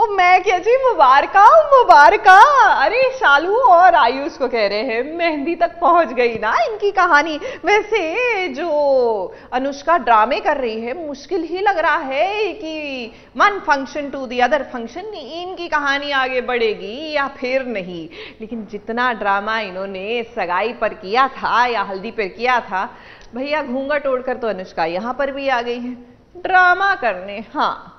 मैं क्या जी, मुबारका मुबारका। अरे शालू और आयुष को कह रहे हैं मेहंदी तक पहुंच गई ना इनकी कहानी। वैसे जो अनुष्का ड्रामे कर रही है, मुश्किल ही लग रहा है कि one function to the other function इनकी कहानी आगे बढ़ेगी या फिर नहीं। लेकिन जितना ड्रामा इन्होंने सगाई पर किया था या हल्दी पर किया था, भैया घूंघट ओढ़कर तो अनुष्का यहां पर भी आ गई है ड्रामा करने। हाँ,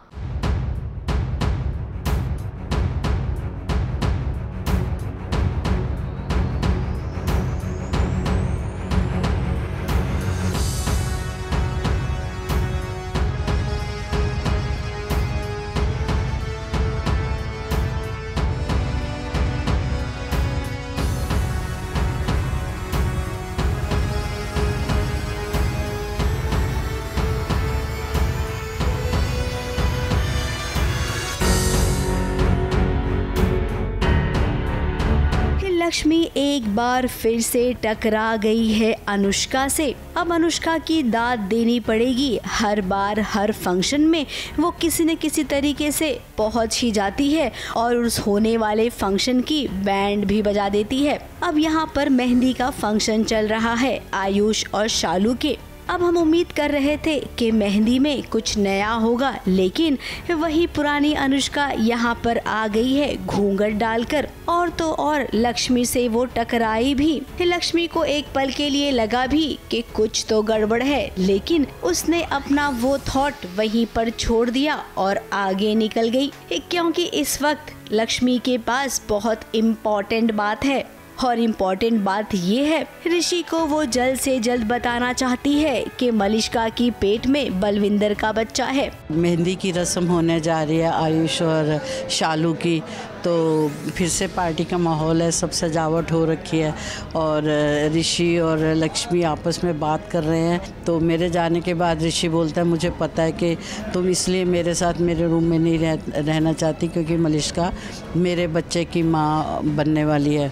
लक्ष्मी एक बार फिर से टकरा गई है अनुष्का से। अब अनुष्का की दाद देनी पड़ेगी। हर बार हर फंक्शन में वो किसी न किसी तरीके से पहुंच ही जाती है और उस होने वाले फंक्शन की बैंड भी बजा देती है। अब यहाँ पर मेहंदी का फंक्शन चल रहा है आयुष और शालू के। अब हम उम्मीद कर रहे थे कि मेहंदी में कुछ नया होगा, लेकिन वही पुरानी अनुष्का यहाँ पर आ गई है घूंघट डालकर। और तो और लक्ष्मी से वो टकराई भी। लक्ष्मी को एक पल के लिए लगा भी कि कुछ तो गड़बड़ है, लेकिन उसने अपना वो थॉट वहीं पर छोड़ दिया और आगे निकल गई, क्योंकि इस वक्त लक्ष्मी के पास बहुत इम्पोर्टेंट बात है। और इम्पोर्टेंट बात ये है, ऋषि को वो जल्द से जल्द बताना चाहती है कि मलिष्का की पेट में बलविंदर का बच्चा है। मेहंदी की रस्म होने जा रही है आयुष और शालू की, तो फिर से पार्टी का माहौल है, सब सजावट हो रखी है और ऋषि और लक्ष्मी आपस में बात कर रहे हैं। तो मेरे जाने के बाद ऋषि बोलता है मुझे पता है कि तुम इसलिए मेरे साथ मेरे रूम में नहीं रहना चाहती क्योंकि मलिष्का मेरे बच्चे की माँ बनने वाली है।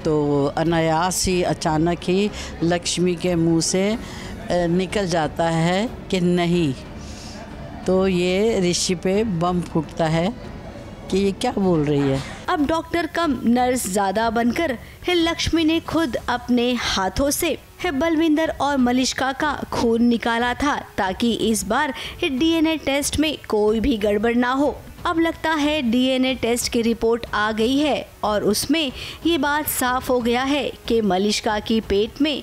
तो अनायास ही अचानक ही लक्ष्मी के मुंह से निकल जाता है कि नहीं। तो ये ऋषि पे बम फूटता है कि ये क्या बोल रही है। अब डॉक्टर कम नर्स ज्यादा बनकर लक्ष्मी ने खुद अपने हाथों से बलविंदर और मलिष्का का खून निकाला था, ताकि इस बार डीएनए टेस्ट में कोई भी गड़बड़ ना हो। अब लगता है डीएनए टेस्ट की रिपोर्ट आ गई है और उसमें ये बात साफ हो गया है कि मलिष्का की पेट में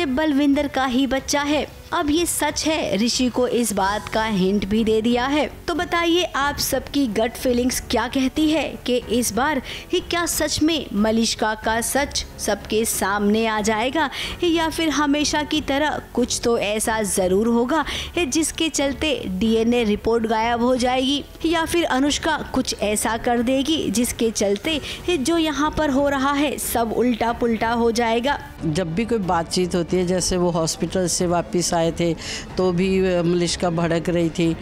बलविंदर का ही बच्चा है। अब ये सच है, ऋषि को इस बात का हिंट भी दे दिया है। तो बताइए आप सबकी गट फीलिंग्स क्या कहती है कि इस बार ही क्या सच में मलिष्का का सच सबके सामने आ जाएगा, या फिर हमेशा की तरह कुछ तो ऐसा जरूर होगा जिसके चलते डीएनए रिपोर्ट गायब हो जाएगी, या फिर अनुष्का कुछ ऐसा कर देगी जिसके चलते जो यहाँ पर हो रहा है सब उल्टा पुल्टा हो जाएगा। जब भी कोई बातचीत होती है, जैसे वो हॉस्पिटल से वापस आए थे तो भी मलिष्का भड़क रही थी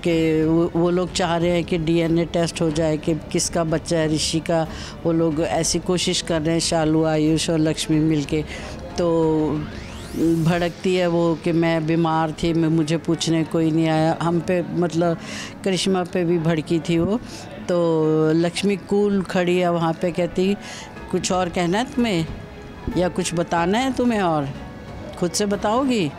कि वो लोग चाह रहे हैं कि डीएनए टेस्ट हो जाए कि किसका बच्चा है ऋषि का। वो लोग ऐसी कोशिश कर रहे हैं, शालू आयुष और लक्ष्मी मिलके। तो भड़कती है वो कि मैं बीमार थी, मुझे पूछने कोई नहीं आया। हम पे मतलब करिश्मा पे भी भड़की थी वो। तो लक्ष्मी कूल खड़ी है वहाँ पे, कहती कुछ और कहना है तुम्हें या कुछ बताना है तुम्हें और खुद से बताओगी।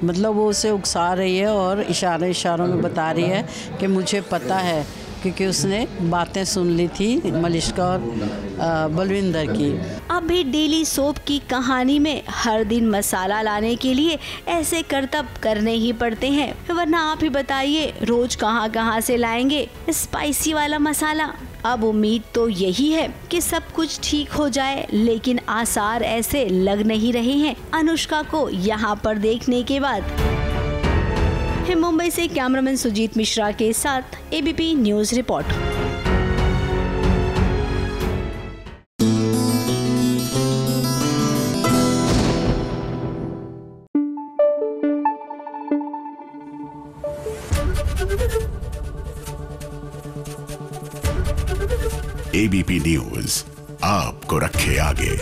मतलब वो उसे उकसा रही है और इशारों में बता रही है कि मुझे पता है, क्योंकि उसने बातें सुन ली थी मलिष्का और बलविंदर की। अब भी डेली सोप की कहानी में हर दिन मसाला लाने के लिए ऐसे करतब करने ही पड़ते हैं, वरना आप ही बताइए रोज कहाँ से लाएंगे स्पाइसी वाला मसाला। अब उम्मीद तो यही है कि सब कुछ ठीक हो जाए, लेकिन आसार ऐसे लग नहीं रहे हैं अनुष्का को यहाँ पर देखने के बाद। मुंबई से कैमरामैन सुजीत मिश्रा के साथ ABP news report. ABP news आपको रखे आगे।